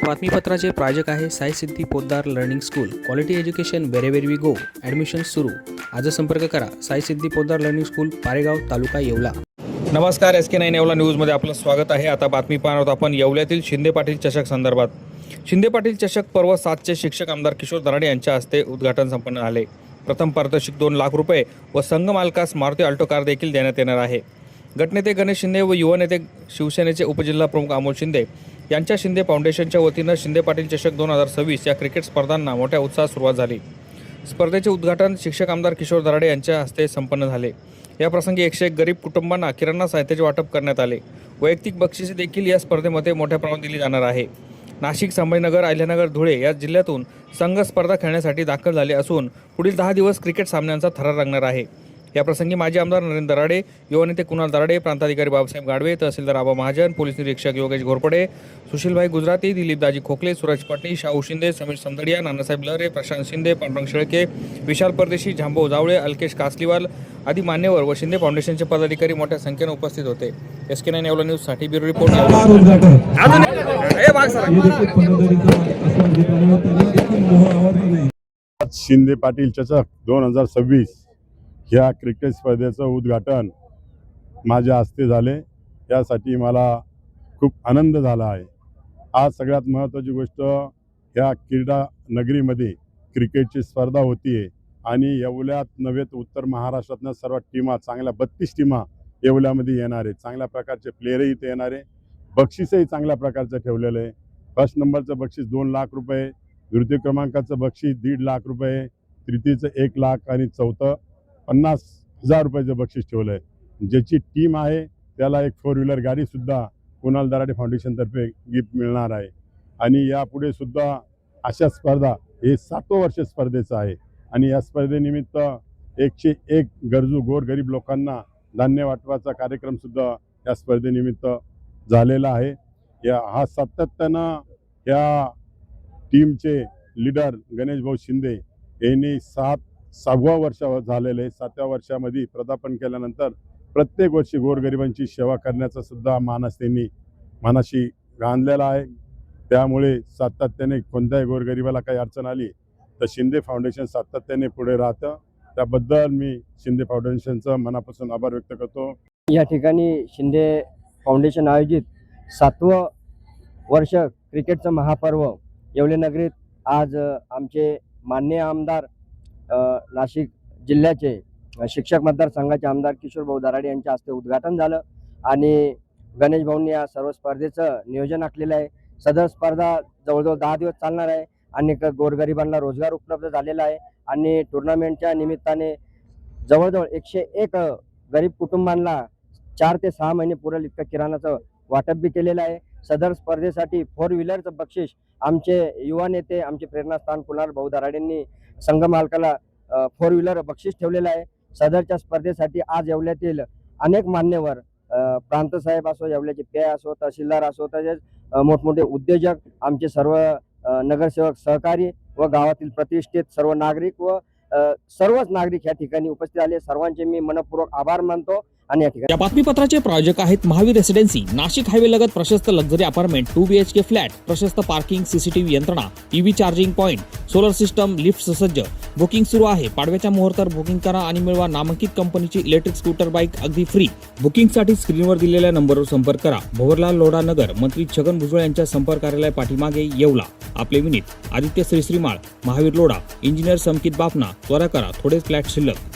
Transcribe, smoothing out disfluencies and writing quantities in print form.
बातमीपत्राचे प्रायोजक आहे Sai Siddhi Poddar learning school. Quality education wherever we go. Admission सुरू. आज संपर्क करा. Sai Siddhi Poddar learning school, Paregaon, taluka Yeola. नमस्कार, SK9 येवला न्यूजमध्ये आपलं स्वागत आहे. आता बातमी पाहणार आहोत आपण येवल्यातील शिंदे पाटील चषक संदर्भात. शिंदे पाटील चषक पर्व 7चे शिक्षक आमदार किशोर दराडे यांच्या हस्ते उद्घाटन संपन्न झाले. प्रथम पारितोषिक 2 लाख रुपये व संघ मालकास मारुती अल्टो कार देखील देण्यात येणार आहे. गटनेते गणेश शिंदे व युवा नेते शिवसेनेचे उपजिल्हा प्रमुख अमोल शिंदे यांच्या शिंदे फाउंडेशनच्या वतीनं शिंदे पाटील चषक 2026 या क्रिकेट स्पर्धांना मोठ्या उत्साहात सुरुवात झाली. स्पर्धेचे उद्घाटन शिक्षक आमदार किशोर दराडे यांच्या हस्ते संपन्न झाले. या प्रसंगी 101 गरीब कुटुंबांना किराणा साहित्याचे वाटप करण्यात आले. वैयक्तिक बक्षिसे देखील या स्पर्धेमध्ये मोठ्या प्रमाणात दिली जाणार आहे. नाशिक, संभाजीनगर, अहिल्यानगर, धुळे या जिल्ह्यातून संघ स्पर्धा खेळण्यासाठी दाखल झाले असून पुढील 10 दिवस क्रिकेट सामन्यांचा थरार रंगणार आहे. या प्रसंगी माजी आमदार नरेंद्र दराडे, युवा नेते कुणाल दराडे, प्रांताधिकारी बाबासाहेब गाडवे, तहसीलदार आबा महाजन, पोलीस निरीक्षक योगेश घोरपडे, सुशीलभाई गुजराती, दिलीपदाजी खोकले, सूरज पाटणी, शाहू शिंदे, समीर संदडिया, नानासाहेब लहरे, प्रशांत शिंदे, पांडुरंग शेळके, विशाल परदेशी, झांबो जावळे, अल्केश कासलीवाल आदी मान्यवर व शिंदे फाउंडेशनचे पदाधिकारी मोठ्या संख्येने उपस्थित होते. SK9 येवला न्यूजसाठी ब्युरो रिपोर्ट. शिंदे पाटील चषक 2026 ह्या क्रिकेट स्पर्धेचं उद्घाटन माझ्या हस्ते झाले. यासाठी मला खूप आनंद झाला आहे. आज सगळ्यात महत्त्वाची गोष्ट, ह्या क्रीडा नगरीमध्ये क्रिकेटची स्पर्धा होती आहे आणि येवल्यात नव्हे तर उत्तर महाराष्ट्रातनं सर्व टीमा, चांगल्या 32 टीमा येवल्यामध्ये येणार आहेत. चांगल्या प्रकारचे प्लेयरही इथे येणार आहे. बक्षीसही चांगल्या प्रकारचं ठेवलेलं आहे. फर्स्ट नंबरचं बक्षीस 2 लाख रुपये, द्वितीय क्रमांकाचं बक्षीस 1.5 लाख रुपये, तृतीयचं 1 लाख आणि चौथं 50,000 रुपयाचं बक्षीस ठेवलं आहे. ज्याची टीम आहे त्याला एक 4 व्हीलर गाडीसुद्धा कुणाल दराडे फाउंडेशनतर्फे गिफ्ट मिळणार आहे. आणि यापुढे सुद्धा अशा स्पर्धा, हे 7वं वर्ष स्पर्धेचं आहे आणि या स्पर्धेनिमित्त 101 गरजू गोरगरीब लोकांना धान्य वाटपाचा कार्यक्रमसुद्धा या स्पर्धेनिमित्त झालेला आहे. हा सातत्यानं या टीमचे लीडर गणेश भाऊ शिंदे यांनी 7व्या वर्ष झालेले आहे. 7व्या वर्षामध्ये पदार्पण केल्यानंतर प्रत्येक वर्षी गोरगरिबांची सेवा करण्याचा सुद्धा मानस त्यांनी मनाशी बांधलेला आहे. त्यामुळे सातत्याने कोणत्याही गोरगरिबाला काही अडचण आली तर शिंदे फाउंडेशन सातत्याने पुढे राहतं. त्याबद्दल मी शिंदे फाउंडेशनचं मनापासून आभार व्यक्त करतो. या ठिकाणी शिंदे फाउंडेशन आयोजित 7वं वर्ष क्रिकेटचं महापर्व येवले नगरीत आज आमचे माननीय आमदार नाशिक जिल्ह्याचे शिक्षक मतदारसंघाचे आमदार किशोर भाऊ दराडे यांच्या हस्ते उद्घाटन झालं आणि गणेश भाऊंनी या सर्व स्पर्धेचं नियोजन आखलेलं आहे. सदर स्पर्धा जवळजवळ 10 दिवस चालणार आहे. अनेक गोरगरिबांना रोजगार उपलब्ध झालेला आहे आणि टुर्नामेंटच्या निमित्ताने जवळजवळ 101 गरीब कुटुंबांना 4 ते 6 महिने पुरेल इतकं किराणाचं वाटप बी केलेलं आहे. सदर स्पर्धेसाठी 4 व्हीलरचं बक्षीस आमचे युवा नेते, आमचे प्रेरणास्थान कुणाल भाऊ दराडेंनी संघ मालकाला 4 व्हीलर बक्षीस ठेवलेलं आहे. सदरच्या स्पर्धेसाठी आज येवल्यातील अनेक मान्यवर, प्रांतसाहेब असो, येवल्याचे पे असो, तहसीलदार असो, तसेच मोठमोठे उद्योजक, आमचे सर्व नगरसेवक, सहकारी व गावातील प्रतिष्ठित सर्व नागरिक व सर्वच नागरिक या ठिकाणी उपस्थित आले. सर्वांचे मी मनपूर्वक आभार मानतो. आणि या बातमीपत्राचे प्रायोजक आहेत महावीर रेसिडेन्सी, नाशिक हायवे लगत प्रशस्त लक्झरी अपार्टमेंट, 2 BHK फ्लॅट, प्रशस्त पार्किंग, CCTV यंत्रणा, EV charging point, solar system, lift सुसज्ज. बुकिंग सुरू आहे. पाडव्याच्या मुहूर्तावर बुकिंग करा आणि मिळवा नामांकित कंपनीची इलेक्ट्रिक स्कूटर बाईक अगदी फ्री. बुकिंगसाठी स्क्रीनवर दिलेल्या नंबरवर संपर्क करा. भवरलाल लोढा नगर, मंत्री छगन भुजबळ यांच्या संपर्क कार्यालय पाठीमागे येवला. आपले विनीत आदित्य श्रीश्रीमाळ, महावीर लोढा, इंजिनियर समकित बाफना. त्वरा करा, थोडेच फ्लॅट शिल्लक.